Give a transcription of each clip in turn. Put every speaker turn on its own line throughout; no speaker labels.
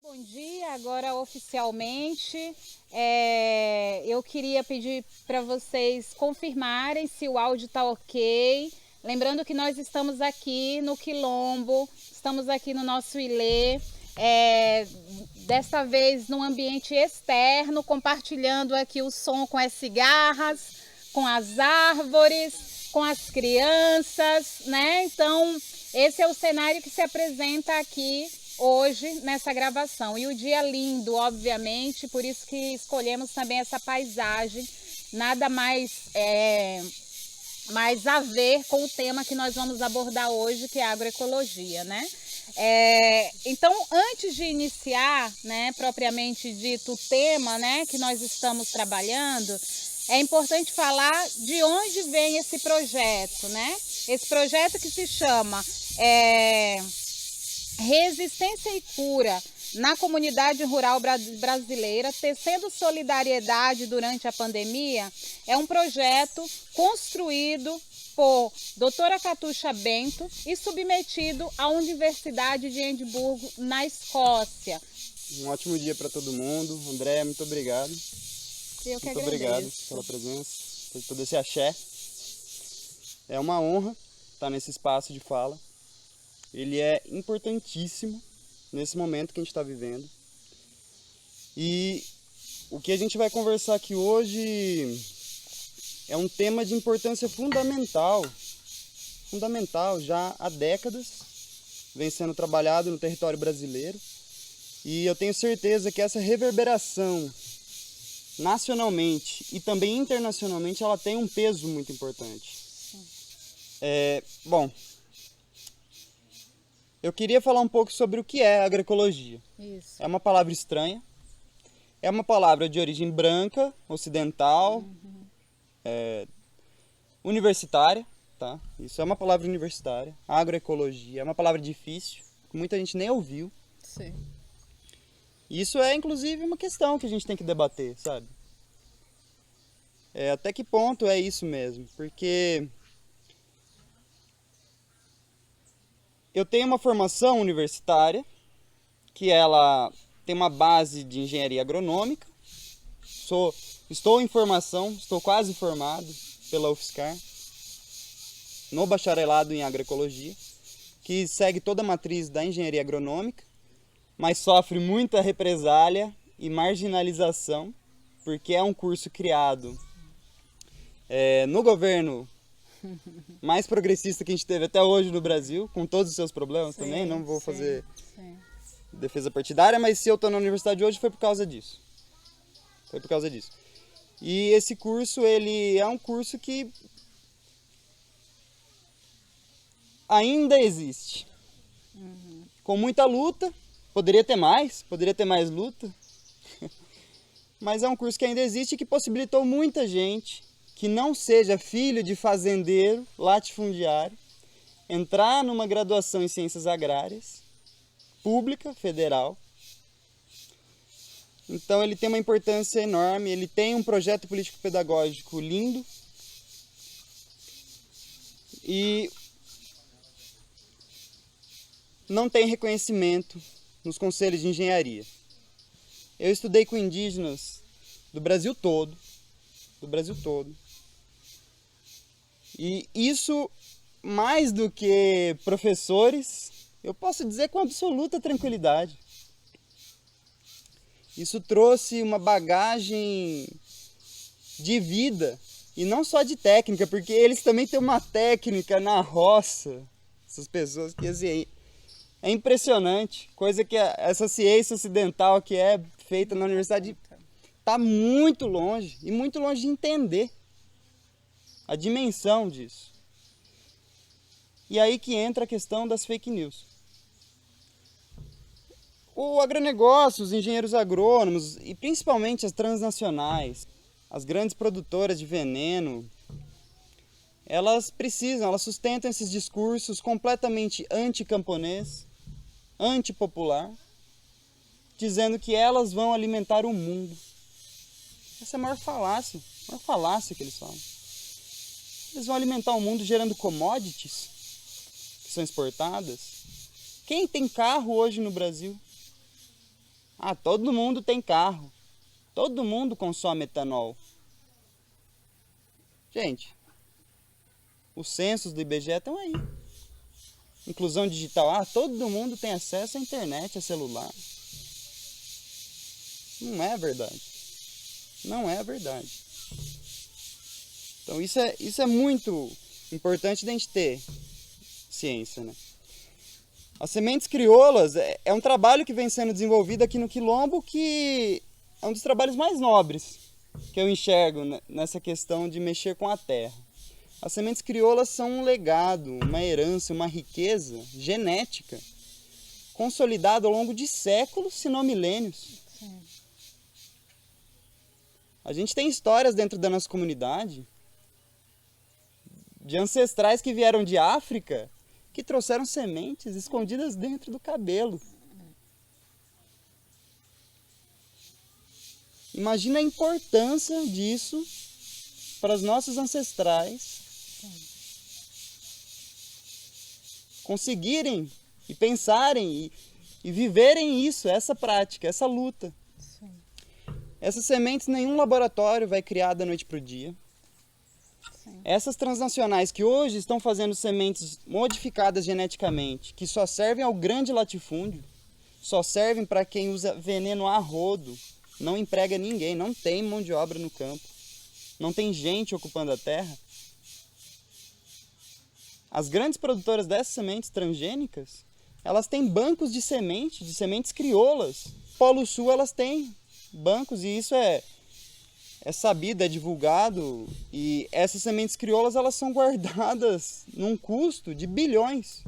Bom dia, agora oficialmente eu queria pedir para vocês confirmarem se o áudio está ok. Lembrando que nós estamos aqui no Quilombo, estamos aqui no nosso ilê, desta vez num ambiente externo, compartilhando aqui o som com as cigarras, com as árvores, com as crianças, né? Então, esse é o cenário que se apresenta aqui hoje nessa gravação. E o dia lindo, obviamente, por isso que escolhemos também essa paisagem, nada mais a ver com o tema que nós vamos abordar hoje, que é a agroecologia, né? Então, antes de iniciar, né, propriamente dito, o tema, né, que nós estamos trabalhando, é importante falar de onde vem esse projeto, né? Esse projeto que se chama Resistência e Cura na Comunidade Rural Brasileira, tecendo solidariedade durante a pandemia, é um projeto construído por doutora Catuxa Bento e submetido à Universidade de Edimburgo, na Escócia.
Um ótimo dia para todo mundo. André, muito obrigado.
Eu que
muito
agradeço.
Obrigado pela presença, por todo esse axé. É uma honra estar nesse espaço de fala. Ele é importantíssimo nesse momento que a gente está vivendo. E o que a gente vai conversar aqui hoje é um tema de importância fundamental já há décadas, vem sendo trabalhado no território brasileiro. E eu tenho certeza que essa reverberação nacionalmente e também internacionalmente ela tem um peso muito importante. Bom, eu queria falar um pouco sobre o que é agroecologia.
Isso.
É uma palavra estranha, é uma palavra de origem branca, ocidental, universitária, tá? Isso é uma palavra universitária. Agroecologia é uma palavra difícil, que muita gente nem ouviu.
Sim.
Isso é, inclusive, uma questão que a gente tem que debater, sabe? Até que ponto é isso mesmo? Porque eu tenho uma formação universitária, que ela tem uma base de engenharia agronômica. Estou em formação, estou quase formado pela UFSCar, no bacharelado em agroecologia, que segue toda a matriz da engenharia agronômica, mas sofre muita represália e marginalização, porque é um curso criado no governo mais progressista que a gente teve até hoje no Brasil, com todos os seus problemas também, não vou fazer defesa partidária, mas se eu estou na universidade hoje foi por causa disso. Foi por causa disso. E esse curso, ele é um curso que ainda existe. Com muita luta, poderia ter mais luta, mas é um curso que ainda existe e que possibilitou muita gente que não seja filho de fazendeiro, latifundiário, entrar numa graduação em ciências agrárias, pública, federal. Então ele tem uma importância enorme, ele tem um projeto político-pedagógico lindo e não tem reconhecimento nos conselhos de engenharia. Eu estudei com indígenas do Brasil todo, e isso, mais do que professores, eu posso dizer com absoluta tranquilidade. Isso trouxe uma bagagem de vida, e não só de técnica, porque eles também têm uma técnica na roça, essas pessoas que assim, é impressionante, coisa que essa ciência ocidental que é feita na universidade está muito longe, e muito longe de entender a dimensão disso. E aí que entra a questão das fake news. O agronegócio, os engenheiros agrônomos e principalmente as transnacionais, as grandes produtoras de veneno, elas sustentam esses discursos completamente anticamponês, antipopular, dizendo que elas vão alimentar o mundo. Essa é a maior falácia que eles falam. Eles vão alimentar o mundo gerando commodities que são exportadas. Quem tem carro hoje no Brasil? Ah, todo mundo tem carro. Todo mundo consome etanol. Gente, os censos do IBGE estão aí. Inclusão digital. Ah, todo mundo tem acesso à internet, a celular. Não é verdade. Não é verdade. Então isso é muito importante da gente ter ciência, né? As sementes crioulas é um trabalho que vem sendo desenvolvido aqui no Quilombo, que é um dos trabalhos mais nobres que eu enxergo nessa questão de mexer com a terra. As sementes crioulas são um legado, uma herança, uma riqueza genética consolidada ao longo de séculos, se não milênios.
Sim.
A gente tem histórias dentro da nossa comunidade de ancestrais que vieram de África que trouxeram sementes escondidas dentro do cabelo. Imagina a importância disso para os nossos ancestrais conseguirem e pensarem e viverem isso, essa prática, essa luta.
Sim.
Essas sementes nenhum laboratório vai criar da noite para o dia.
Sim.
Essas transnacionais que hoje estão fazendo sementes modificadas geneticamente, que só servem ao grande latifúndio, só servem para quem usa veneno a rodo, não emprega ninguém, não tem mão de obra no campo, não tem gente ocupando a terra. As grandes produtoras dessas sementes transgênicas, elas têm bancos de sementes crioulas. Polo Sul elas têm bancos e isso é sabido, é divulgado, e essas sementes crioulas elas são guardadas num custo de bilhões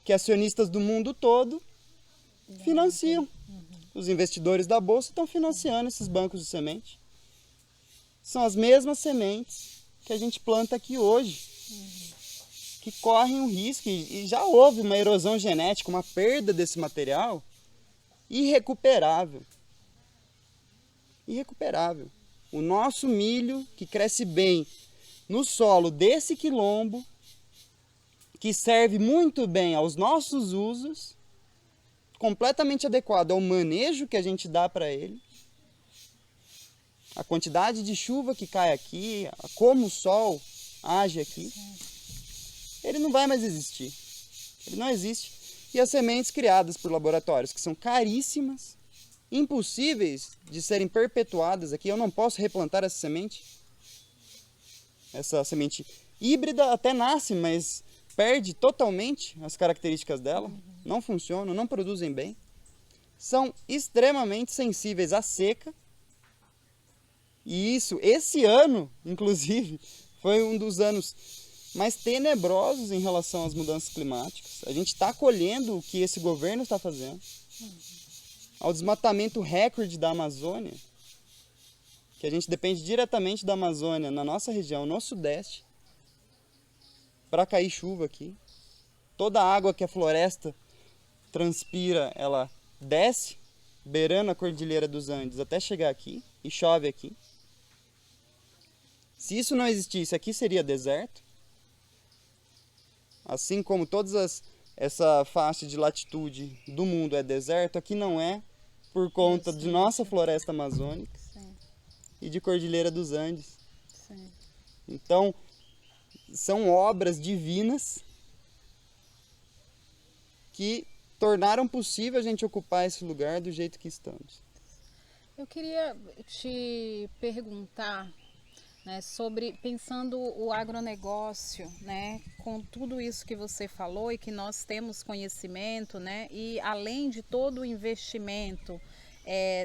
que acionistas do mundo todo financiam. Os investidores da bolsa estão financiando esses bancos de semente. São as mesmas sementes que a gente planta aqui hoje, que correm um risco, e já houve uma erosão genética, uma perda desse material irrecuperável. Irrecuperável. O nosso milho, que cresce bem no solo desse quilombo, que serve muito bem aos nossos usos, completamente adequado ao manejo que a gente dá para ele, a quantidade de chuva que cai aqui, como o sol age aqui, ele não vai mais existir. Ele não existe. E as sementes criadas por laboratórios, que são caríssimas, impossíveis de serem perpetuadas aqui. Eu não posso replantar essa semente. Essa semente híbrida até nasce, mas perde totalmente as características dela. Não funcionam, não produzem bem. São extremamente sensíveis à seca. E isso, esse ano, inclusive, foi um dos anos mais tenebrosos em relação às mudanças climáticas. A gente está colhendo o que esse governo está fazendo. Ao desmatamento recorde da Amazônia, que a gente depende diretamente da Amazônia, na nossa região, no Sudeste, para cair chuva aqui. Toda a água que a floresta transpira, ela desce, beirando a Cordilheira dos Andes, até chegar aqui, e chove aqui. Se isso não existisse, aqui seria deserto. Assim como essa faixa de latitude do mundo é deserto, aqui não é, por conta de nossa floresta amazônica.
Sim.
E de Cordilheira dos Andes.
Sim.
Então, são obras divinas que tornaram possível a gente ocupar esse lugar do jeito que estamos.
Eu queria te perguntar, né, sobre, pensando o agronegócio, né, com tudo isso que você falou e que nós temos conhecimento, né, e além de todo o investimento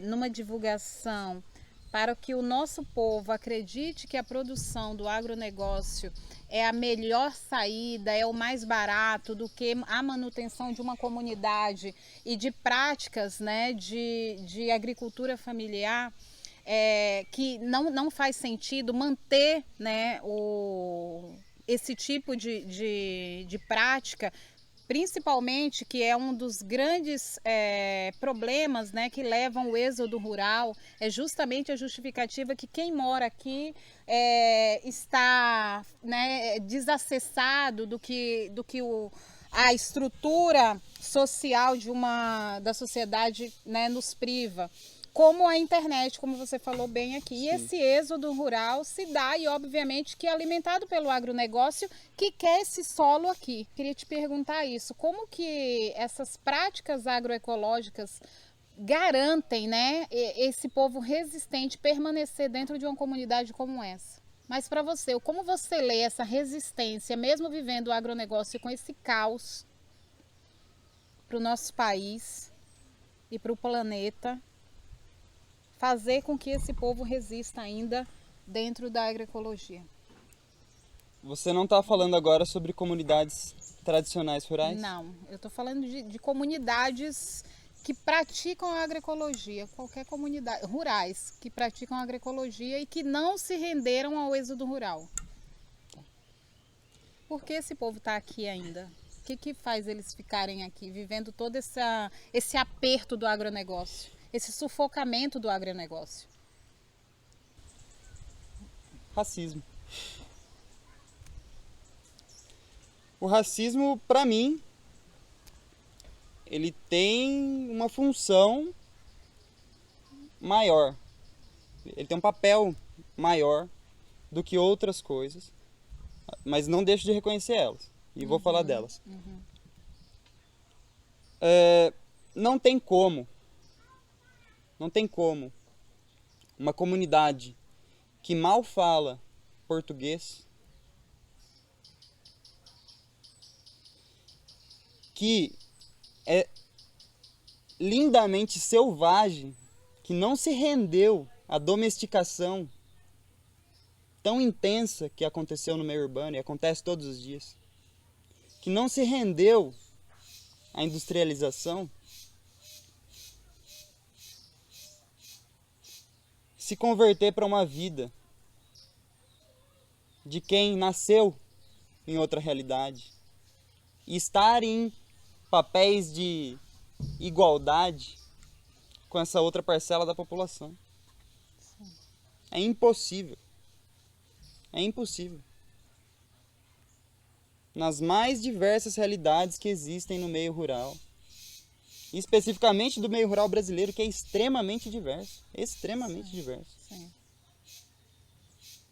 numa divulgação para que o nosso povo acredite que a produção do agronegócio é a melhor saída, é o mais barato do que a manutenção de uma comunidade e de práticas, né, de agricultura familiar, que não faz sentido manter, né, esse tipo de prática, principalmente que é um dos grandes problemas, né, que levam o êxodo rural, é justamente a justificativa que quem mora aqui está, né, desacessado do que a estrutura social da sociedade, né, nos priva, como a internet, como você falou bem aqui. E esse êxodo rural se dá, e obviamente que é alimentado pelo agronegócio que quer esse solo aqui. Queria te perguntar isso, como que essas práticas agroecológicas garantem, né, esse povo resistente permanecer dentro de uma comunidade como essa? Mas para você, como você lê essa resistência, mesmo vivendo o agronegócio com esse caos para o nosso país e para o planeta, fazer com que esse povo resista ainda dentro da agroecologia?
Você não está falando agora sobre comunidades tradicionais rurais?
Não, eu estou falando de comunidades que praticam a agroecologia, qualquer comunidade, rurais, que praticam a agroecologia e que não se renderam ao êxodo rural. Por que esse povo está aqui ainda? O que faz eles ficarem aqui, vivendo todo esse aperto do agronegócio, esse sufocamento do agronegócio?
Racismo. O racismo, para mim, ele tem uma função maior. Ele tem um papel maior do que outras coisas, mas não deixo de reconhecer elas. E vou falar delas. Não tem como uma comunidade que mal fala português, que é lindamente selvagem, que não se rendeu à domesticação tão intensa que aconteceu no meio urbano e acontece todos os dias, que não se rendeu à industrialização, se converter para uma vida de quem nasceu em outra realidade e estar em papéis de igualdade com essa outra parcela da população. É impossível. É impossível. Nas mais diversas realidades que existem no meio rural, especificamente do meio rural brasileiro, que é extremamente diverso. Extremamente diverso.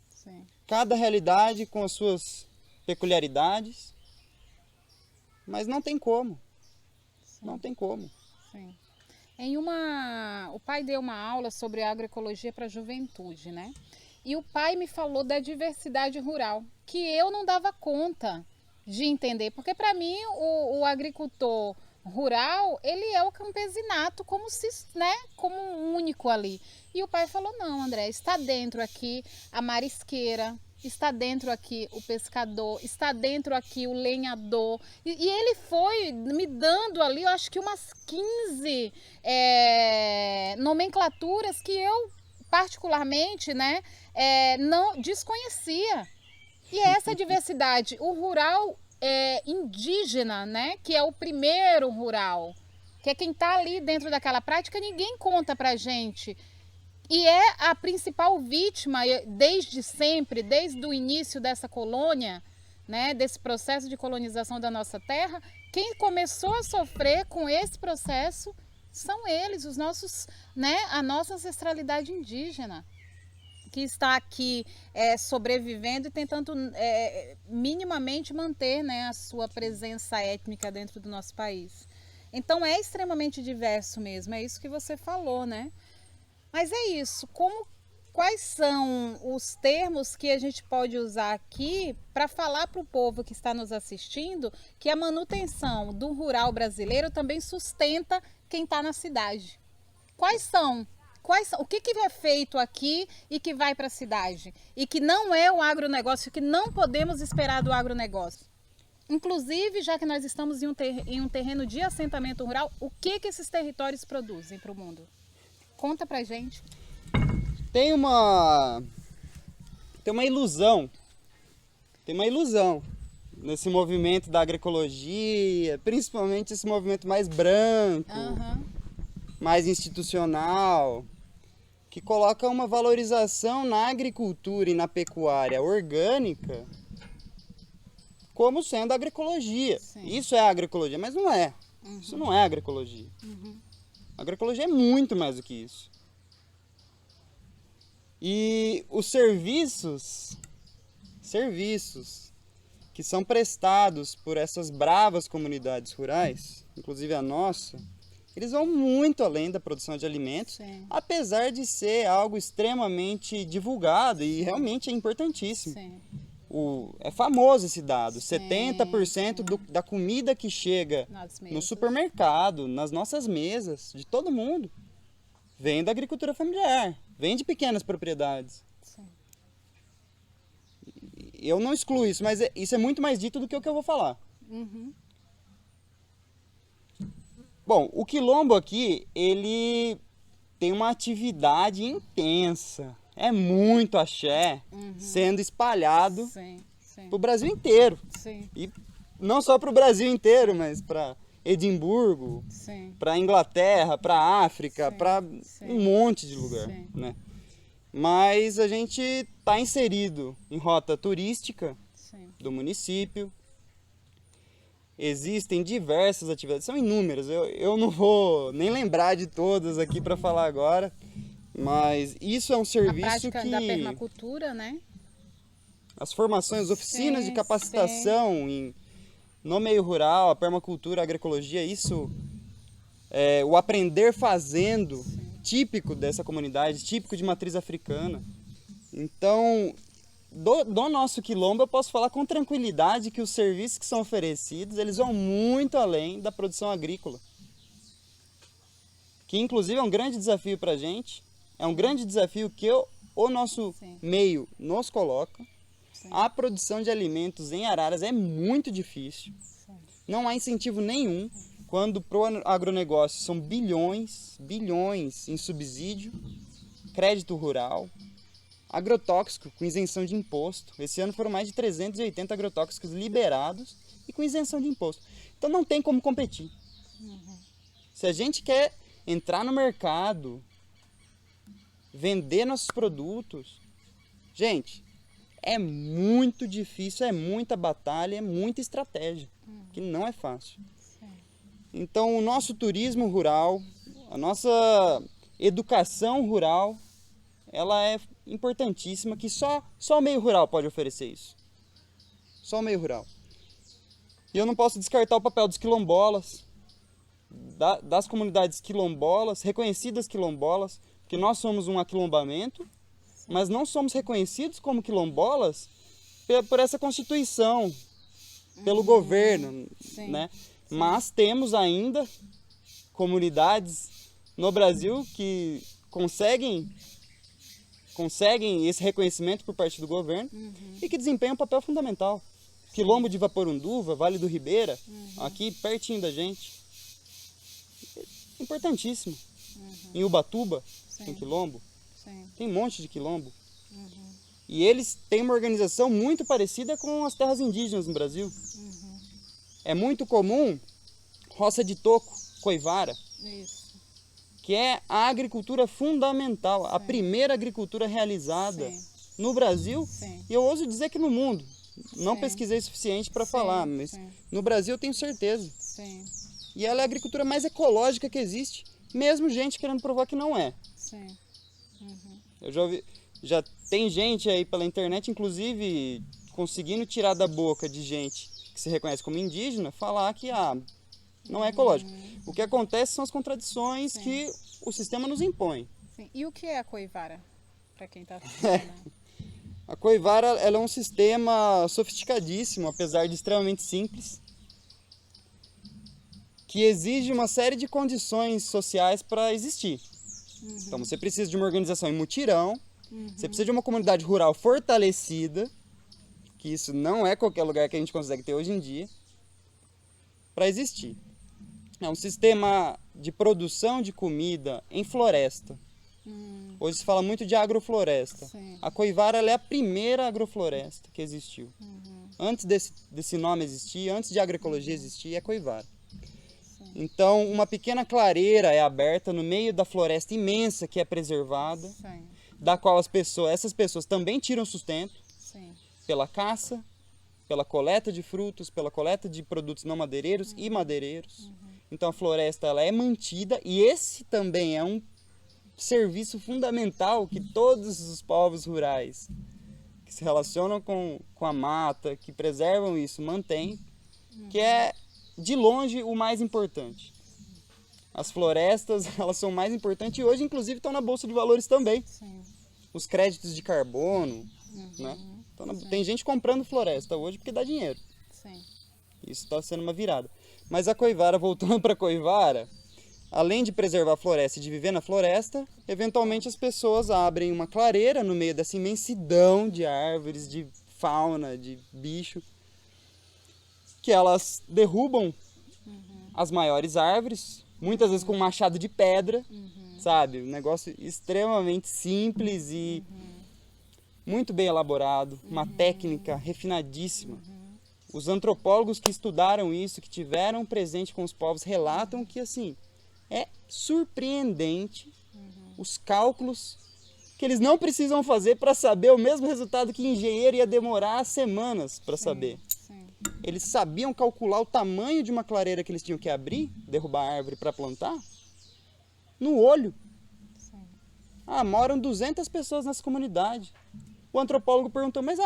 Sim.
Cada realidade com as suas peculiaridades, mas não tem como. Não tem como.
Sim. O pai deu uma aula sobre agroecologia para a juventude, né? E o pai me falou da diversidade rural, que eu não dava conta de entender, porque para mim o agricultor rural, ele é o campesinato como um único ali. E o pai falou: não, André, está dentro aqui a marisqueira, está dentro aqui o pescador, está dentro aqui o lenhador. E ele foi me dando ali, eu acho que umas 15 nomenclaturas que eu particularmente, não desconhecia. E essa diversidade, o rural indígena, né, que é o primeiro rural, que é quem está ali dentro daquela prática, ninguém conta pra gente. E é a principal vítima desde sempre, desde o início dessa colônia, né, desse processo de colonização da nossa terra. Quem começou a sofrer com esse processo são eles, os nossos, a nossa ancestralidade indígena, que está aqui sobrevivendo e tentando minimamente manter, a sua presença étnica dentro do nosso país. Então é extremamente diverso mesmo, é isso que você falou, né? Mas é isso, quais são os termos que a gente pode usar aqui para falar para o povo que está nos assistindo que a manutenção do rural brasileiro também sustenta quem está na cidade? Quais são? O que é feito aqui e que vai para a cidade? E que não é o agronegócio, que não podemos esperar do agronegócio? Inclusive, já que nós estamos em um terreno de assentamento rural, o que esses territórios produzem para o mundo? Conta pra gente.
Tem uma ilusão nesse movimento da agroecologia, principalmente esse movimento mais branco, mais institucional, que coloca uma valorização na agricultura e na pecuária orgânica como sendo agroecologia.
Sim.
Isso é agroecologia, mas não é. Isso não é agroecologia. Agroecologia é muito mais do que isso. E os serviços que são prestados por essas bravas comunidades rurais, inclusive a nossa, eles vão muito além da produção de alimentos,
Sim.
apesar de ser algo extremamente divulgado e realmente é importantíssimo.
Sim.
É famoso esse dado,
Sim,
70% da comida que chega
Nas
no
mesas.
supermercado, nas nossas mesas, de todo mundo, vem da agricultura familiar, vem de pequenas propriedades.
Sim.
Eu não excluo isso, mas isso é muito mais dito do que o que eu vou falar. Bom, o quilombo aqui, ele tem uma atividade intensa. É muito axé sendo espalhado
Sim. Sim.
para o Brasil inteiro.
Sim.
E não só para o Brasil inteiro, mas para Edimburgo,
Sim.
para Inglaterra, para África,
Sim,
para
sim.
um monte de lugar,
Sim.
né? Mas a gente está inserido em rota turística
Sim.
do município. Existem diversas atividades, são inúmeras. Eu não vou nem lembrar de todas aqui para falar agora, mas isso é um
A
serviço
prática da
que
permacultura, né?
as formações, oficinas de
Sim,
capacitação no meio rural, a permacultura, a agroecologia, isso é o aprender fazendo, típico dessa comunidade, típico de matriz africana. Então, do nosso quilombo, eu posso falar com tranquilidade que os serviços que são oferecidos, eles vão muito além da produção agrícola. Que, inclusive, é um grande desafio para a gente. É um grande desafio que o nosso
Sim.
meio nos coloca.
Sim.
A produção de alimentos em Araras é muito difícil.
Sim.
Não há incentivo nenhum. Quando para o agronegócio são bilhões em subsídio, crédito rural, agrotóxico com isenção de imposto. Esse ano foram mais de 380 agrotóxicos liberados e com isenção de imposto. Então não tem como competir. Se a gente quer entrar no mercado, vender nossos produtos, gente, é muito difícil, é muita batalha, é muita estratégia, que não é fácil. Então o nosso turismo rural, a nossa educação rural, ela é importantíssima, que só o meio rural pode oferecer isso. Só o meio rural. E eu não posso descartar o papel dos quilombolas, das comunidades quilombolas, reconhecidas quilombolas, porque nós somos um aquilombamento, mas não somos reconhecidos como quilombolas por essa Constituição, pelo governo,
Sim.
né? Mas temos ainda comunidades no Brasil que conseguem esse reconhecimento por parte do governo e que desempenham um papel fundamental. Quilombo de Vaporunduva, Vale do Ribeira, aqui pertinho da gente. Importantíssimo. Em Ubatuba, tem quilombo.
Sim.
Tem um monte de quilombo. E eles têm uma organização muito parecida com as terras indígenas no Brasil. É muito comum roça de toco, coivara,
Isso.
que é a agricultura fundamental, a primeira agricultura realizada
Sim.
no Brasil,
Sim.
e eu ouso dizer que no mundo. Não
Sim.
pesquisei o suficiente para
Sim,
falar, mas
sim.
no Brasil eu tenho certeza.
Sim.
E ela é a agricultura mais ecológica que existe, mesmo gente querendo provar que não é.
Sim.
Eu já tem gente aí pela internet, inclusive, conseguindo tirar da boca de gente que se reconhece como indígena, falar que não é ecológico. O que acontece são as contradições que o sistema nos impõe.
Sim. E o que é a coivara? Para quem está assistindo.
A coivara ela é um sistema sofisticadíssimo, apesar de extremamente simples, que exige uma série de condições sociais para existir. Então você precisa de uma organização em mutirão, você precisa de uma comunidade rural fortalecida, que isso não é qualquer lugar que a gente consegue ter hoje em dia, para existir. É um sistema de produção de comida em floresta. Hoje se fala muito de agrofloresta.
Sim.
A coivara ela é a primeira agrofloresta que existiu. Antes desse nome existir, antes de agroecologia existir, é coivara. Então, uma pequena clareira é aberta no meio da floresta imensa que é preservada, da qual essas pessoas também tiram sustento
Sim.
pela caça, pela coleta de frutos, pela coleta de produtos não madeireiros e madeireiros. Então a floresta ela é mantida e esse também é um serviço fundamental que todos os povos rurais que se relacionam com a mata, que preservam isso, mantêm, que é de longe o mais importante. As florestas, elas são mais importantes e hoje, inclusive, estão na Bolsa de Valores também.
Sim.
Os créditos de carbono, né? Então, tem gente comprando floresta hoje porque dá dinheiro.
Sim.
Isso está sendo uma virada. Mas a coivara, voltando para a coivara, além de preservar a floresta e de viver na floresta, eventualmente as pessoas abrem uma clareira no meio dessa imensidão de árvores, de fauna, de bicho, que elas derrubam as maiores árvores, muitas vezes com um machado de pedra, sabe? Um negócio extremamente simples e muito bem elaborado, uma técnica refinadíssima. Os antropólogos que estudaram isso, que tiveram presente com os povos, relatam que, assim, é surpreendente os cálculos que eles não precisam fazer para saber o mesmo resultado que engenheiro ia demorar semanas para saber.
Sim.
Eles sabiam calcular o tamanho de uma clareira que eles tinham que abrir, derrubar a árvore para plantar, no olho.
Sim.
Moram 200 pessoas nessa comunidade. O antropólogo perguntou, mas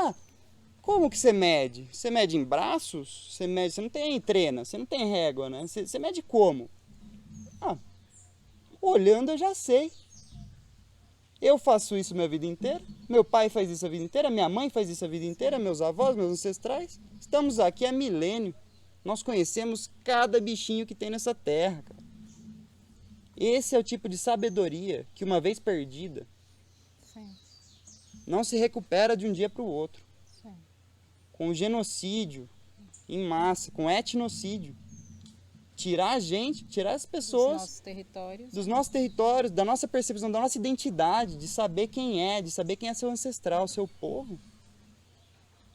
como que você mede? Você mede em braços? Você não tem trena, você não tem régua, né? Você mede como? Olhando eu já sei. Eu faço isso minha vida inteira, meu pai faz isso a vida inteira, minha mãe faz isso a vida inteira, meus avós, meus ancestrais. Estamos aqui há milênio. Nós conhecemos cada bichinho que tem nessa terra, cara. Esse é o tipo de sabedoria que, uma vez perdida,
Sim.
não se recupera de um dia para o outro.
Sim.
Com genocídio em massa, com etnocídio. Tirar a gente, tirar as pessoas dos nossos territórios, da nossa percepção, da nossa identidade, de saber quem é seu ancestral, seu povo.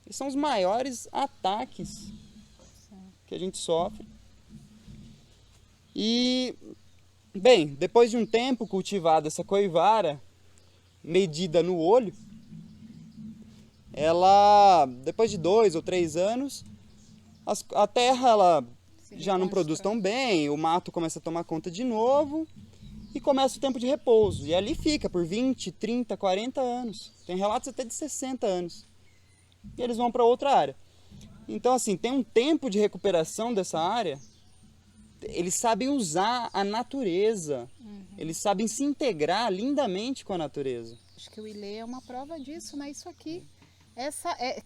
Esses são os maiores ataques que a gente sofre. E, bem, depois de um tempo cultivada essa coivara, medida no olho, ela, depois de 2 ou 3 anos, a terra ela já não produz tão bem, o mato começa a tomar conta de novo e começa o tempo de repouso. E ali fica por 20, 30, 40 anos. Tem relatos até de 60 anos. E eles vão para outra área. Então, assim, tem um tempo de recuperação dessa área. Eles sabem usar a natureza. Eles sabem se integrar lindamente com a natureza.
Acho que o Ilê é uma prova disso, né? Isso aqui.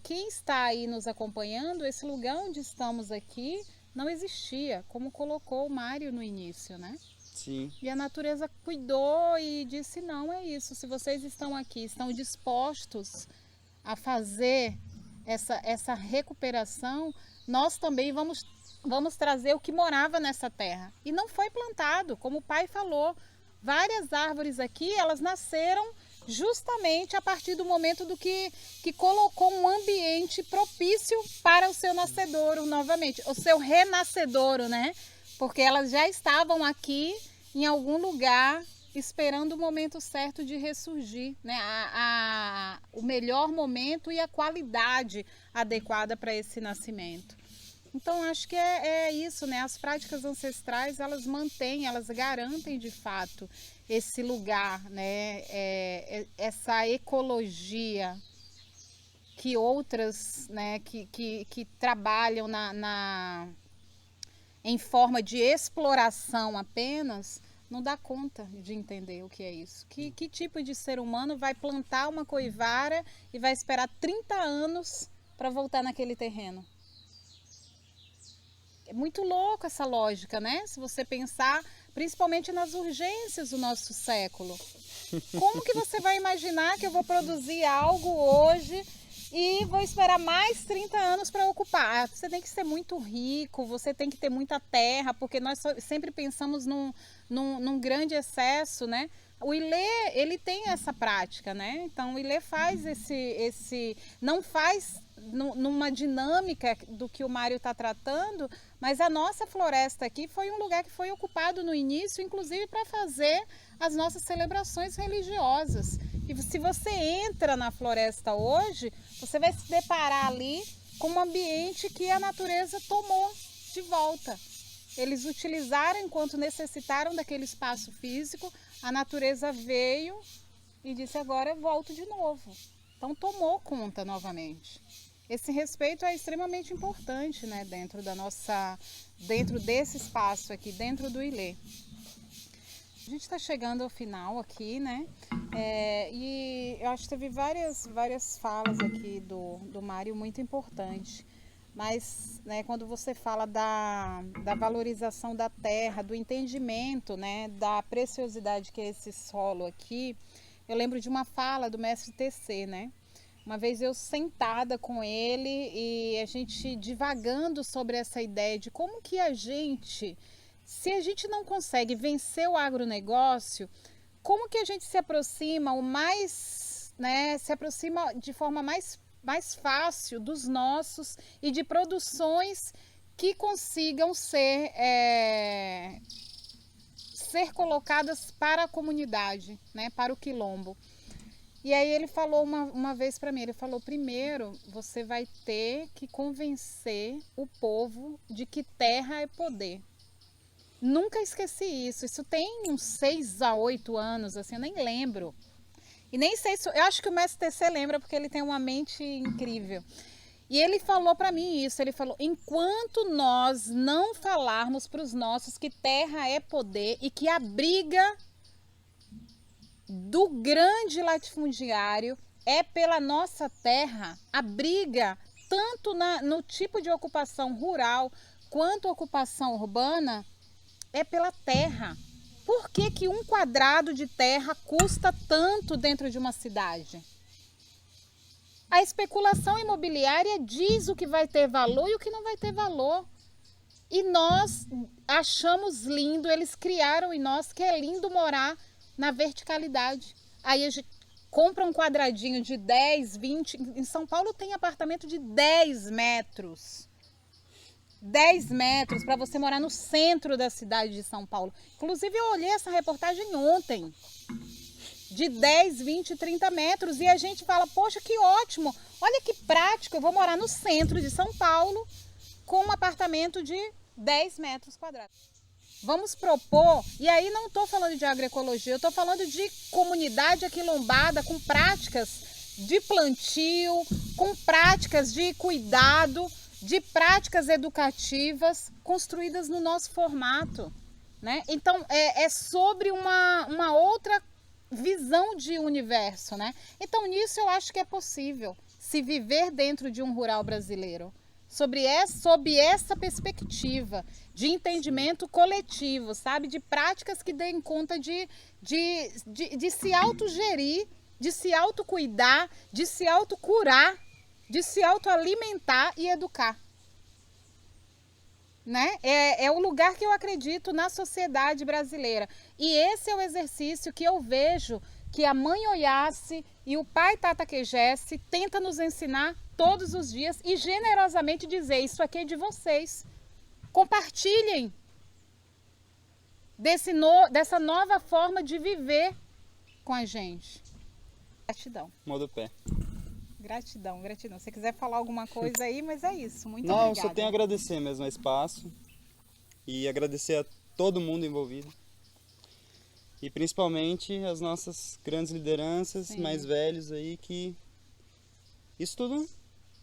Quem está aí nos acompanhando, esse lugar onde estamos aqui não existia, como colocou o Mário no início, né?
Sim.
E a natureza cuidou e disse, não, é isso, se vocês estão aqui, estão dispostos a fazer essa recuperação, nós também vamos trazer o que morava nessa terra. E não foi plantado, como o pai falou, várias árvores aqui, elas nasceram justamente a partir do momento do que colocou um ambiente propício para o seu nascedouro novamente, o seu renascedouro, né? Porque elas já estavam aqui em algum lugar esperando o momento certo de ressurgir, né? O melhor momento e a qualidade adequada para esse nascimento. Então, acho que é isso, né? As práticas ancestrais, elas mantêm, elas garantem de fato esse lugar, né? Essa ecologia que outras, né? Que trabalham em forma de exploração apenas, não dá conta de entender o que é isso. Que tipo de ser humano vai plantar uma coivara e vai esperar 30 anos para voltar naquele terreno? É muito louco essa lógica, né? Se você pensar, principalmente nas urgências do nosso século. Como que você vai imaginar que eu vou produzir algo hoje e vou esperar mais 30 anos para ocupar? Você tem que ser muito rico, você tem que ter muita terra, porque nós sempre pensamos num grande excesso, né? O Ilê, ele tem essa prática, né? Então, o Ilê faz não faz numa dinâmica do que o Mário está tratando, mas a nossa floresta aqui foi um lugar que foi ocupado no início, inclusive para fazer as nossas celebrações religiosas. E se você entra na floresta hoje, você vai se deparar ali como um ambiente que a natureza tomou de volta. Eles utilizaram enquanto necessitaram daquele espaço físico, a natureza veio e disse: agora eu volto de novo. Então tomou conta novamente. Esse respeito é extremamente importante, né, dentro desse espaço aqui, dentro do Ilê. A gente está chegando ao final aqui, né? E eu acho que teve várias falas aqui do Mário muito importantes. Mas, né, quando você fala da valorização da terra, do entendimento, né, da preciosidade que é esse solo aqui, eu lembro de uma fala do mestre TC, né? Uma vez eu sentada com ele e a gente divagando sobre essa ideia de como que se a gente não consegue vencer o agronegócio, como que a gente se aproxima se aproxima de forma mais fácil dos nossos e de produções que consigam ser colocadas para a comunidade, né, para o quilombo. E aí ele falou uma vez para mim, ele falou: primeiro você vai ter que convencer o povo de que terra é poder. Nunca esqueci isso tem uns 6 a 8 anos, assim, eu nem lembro. E nem sei se, eu acho que o mestre TC lembra, porque ele tem uma mente incrível. E ele falou para mim isso, ele falou: enquanto nós não falarmos para os nossos que terra é poder e que a briga do grande latifundiário é pela nossa terra, a briga tanto no tipo de ocupação rural quanto ocupação urbana é pela terra. Por que que um quadrado de terra custa tanto dentro de uma cidade? A especulação imobiliária diz o que vai ter valor e o que não vai ter valor. E nós achamos lindo, eles criaram em nós que é lindo morar na verticalidade. Aí a gente compra um quadradinho de 10, 20... Em São Paulo tem apartamento de 10 metros. 10 metros para você morar no centro da cidade de São Paulo. Inclusive eu olhei essa reportagem ontem. De 10, 20, 30 metros. E a gente fala: poxa, que ótimo. Olha que prático, eu vou morar no centro de São Paulo com um apartamento de 10 metros quadrados. Vamos propor, e aí não estou falando de agroecologia, eu estou falando de comunidade aquilombada com práticas de plantio, com práticas de cuidado, de práticas educativas construídas no nosso formato, né? Então é sobre uma outra visão de universo, né? Então nisso eu acho que é possível se viver dentro de um rural brasileiro. Sob essa perspectiva de entendimento coletivo, sabe? De práticas que deem conta de se autogerir, de se autocuidar, de se autocurar, de se autoalimentar e educar. Né? É o lugar que eu acredito na sociedade brasileira. E esse é o exercício que eu vejo que a mãe Oiace e o pai Tata Quegesse tenta nos ensinar todos os dias e generosamente dizer: isso aqui é de vocês. Compartilhem dessa nova forma de viver com a gente. Gratidão.
Modo pé.
Gratidão. Se você quiser falar alguma coisa aí, mas é isso. Muito
obrigada.
Não,
só tenho a agradecer mesmo o espaço e agradecer a todo mundo envolvido. E principalmente as nossas grandes lideranças, Sim. mais velhos aí, que isso tudo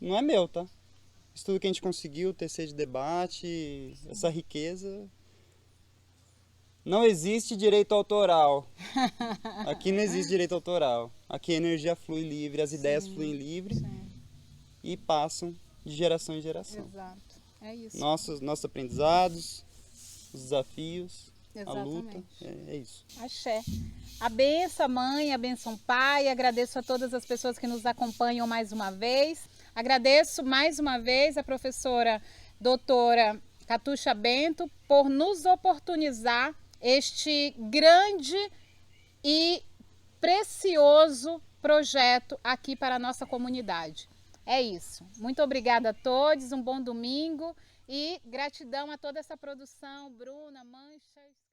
não é meu, tá? Isso tudo que a gente conseguiu, tecer de debate, Sim. essa riqueza. Não existe direito autoral. Aqui não existe direito autoral. Aqui a energia flui livre, as ideias fluem livre e passam de geração em geração.
Exato. É isso.
Nossos aprendizados, os desafios.
Exatamente.
A luta, é isso.
Axé. A benção, mãe, a benção, pai. Agradeço a todas as pessoas que nos acompanham mais uma vez. Agradeço mais uma vez a professora doutora Catuxa Bento por nos oportunizar este grande e precioso projeto aqui para a nossa comunidade. É isso. Muito obrigada a todos, um bom domingo e gratidão a toda essa produção, Bruna, Manchas.